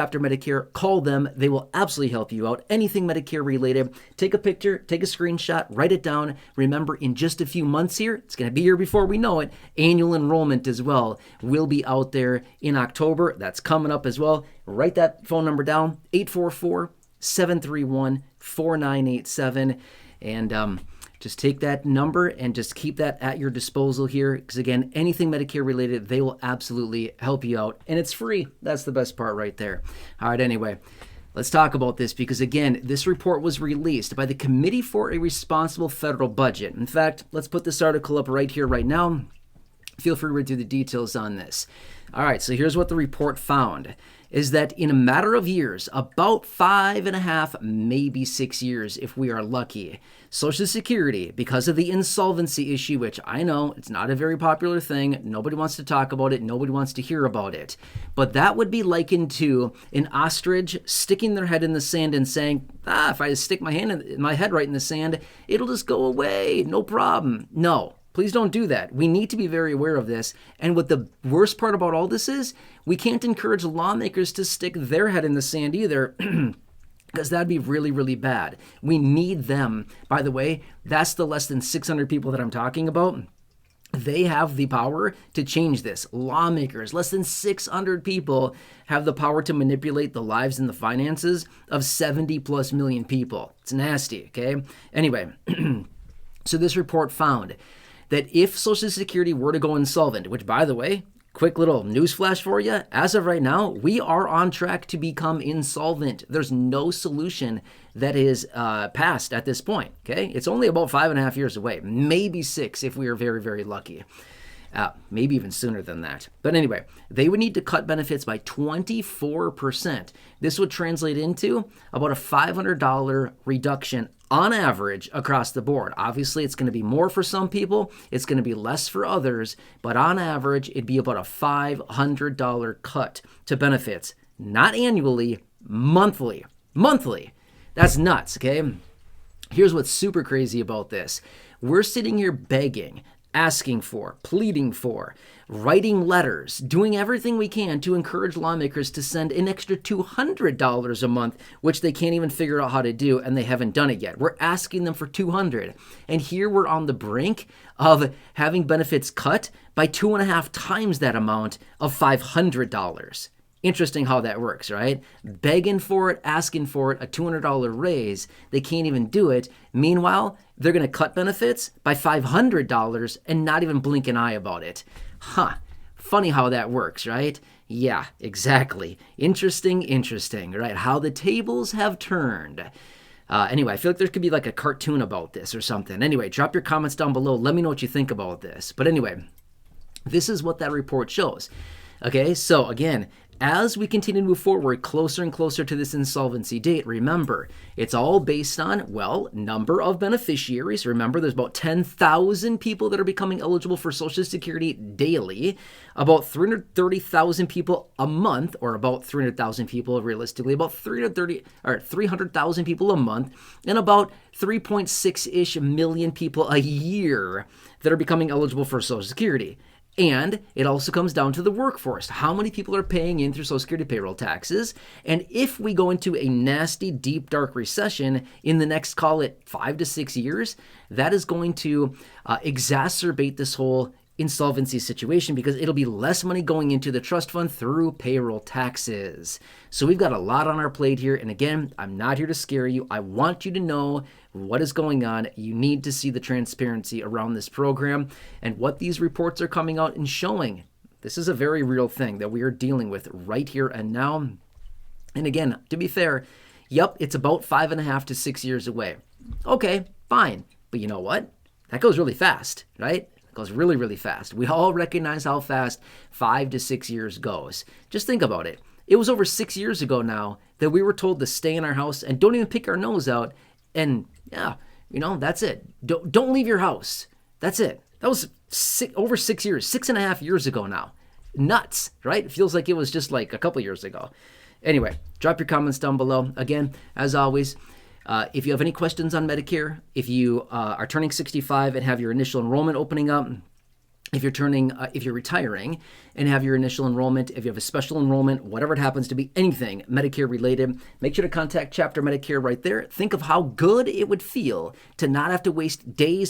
after Medicare, call them. They will absolutely help you out. Anything Medicare related, take a picture, take a screenshot, write it down. Remember, in just a few months here, it's going to be here before we know it, annual enrollment as well will be out there in October. That's coming up as well. Write that phone number down, 844-731-4987. And just take that number and just keep that at your disposal here. Because again, anything Medicare related, they will absolutely help you out. And it's free. That's the best part right there. All right, anyway, let's talk about this because again, this report was released by the Committee for a Responsible Federal Budget. In fact, let's put this article up right here, right now. Feel free to read through the details on this. All right, so here's what the report found. Is that in a matter of years, about 5.5, maybe 6 years if we are lucky, Social Security, because of the insolvency issue, which I know it's not a very popular thing, nobody wants to talk about it, nobody wants to hear about it, but that would be likened to an ostrich sticking their head in the sand and saying, if I stick my head right in the sand, it'll just go away, no problem. No. Please don't do that. We need to be very aware of this. And what the worst part about all this is, we can't encourage lawmakers to stick their head in the sand either, because that'd be really, really bad. We need them. By the way, that's the less than 600 people that I'm talking about. They have the power to change this. Lawmakers, less than 600 people, have the power to manipulate the lives and the finances of 70 plus million people. It's nasty, okay? Anyway, so this report found that if Social Security were to go insolvent, which, by the way, quick little news flash for you, as of right now, we are on track to become insolvent. There's no solution that is passed at this point, okay? It's only about 5.5 years away, maybe 6 if we are very, very lucky. Maybe even sooner than that. But anyway, they would need to cut benefits by 24%. This would translate into about a $500 reduction on average across the board. Obviously, it's going to be more for some people. It's going to be less for others. But on average, it'd be about a $500 cut to benefits. Not annually, monthly. Monthly. That's nuts, okay? Here's what's super crazy about this. We're sitting here begging, asking for, pleading for, writing letters, doing everything we can to encourage lawmakers to send an extra $200 a month, which they can't even figure out how to do, and they haven't done it yet. We're asking them for $200. And here we're on the brink of having benefits cut by 2.5 times that amount of $500. Interesting how that works, right? Begging for it, asking for it, a $200 raise. They can't even do it. Meanwhile, they're going to cut benefits by $500 and not even blink an eye about it. Funny how that works, right? Yeah, exactly. Interesting, right? How the tables have turned. Anyway, I feel like there could be like a cartoon about this or something. Anyway, drop your comments down below. Let me know what you think about this. But anyway, this is what that report shows. Okay, so again, as we continue to move forward closer and closer to this insolvency date, remember, it's all based on, well, number of beneficiaries. Remember, there's about 10,000 people that are becoming eligible for Social Security daily, about 330,000 people a month, or about 300,000 people realistically, about 300,000 people a month, and about 3.6-ish million people a year that are becoming eligible for Social Security. And it also comes down to the workforce. How many people are paying in through Social Security payroll taxes? And if we go into a nasty, deep, dark recession in the next, call it 5 to 6 years, that is going to exacerbate this whole insolvency situation because it'll be less money going into the trust fund through payroll taxes. So we've got a lot on our plate here. And again, I'm not here to scare you. I want you to know what is going on. You need to see the transparency around this program and what these reports are coming out and showing. This is a very real thing that we are dealing with right here and now. And again, to be fair, yep, it's about 5.5 to 6 years away. Okay, fine. But you know what? That goes really fast, right? It goes really, really fast. We all recognize how fast 5 to 6 years goes. Just think about it. It was over 6 years ago now that we were told to stay in our house and don't even pick our nose out. And yeah, that's it. Don't leave your house. That's it. That was over 6 years, 6.5 years ago now. Nuts, right? It feels like it was just like a couple years ago. Anyway, drop your comments down below. Again, as always, if you have any questions on Medicare, if you are turning 65 and have your initial enrollment opening up, if you're retiring and have your initial enrollment, if you have a special enrollment, whatever it happens to be, anything Medicare related, make sure to contact Chapter Medicare right there. Think of how good it would feel to not have to waste days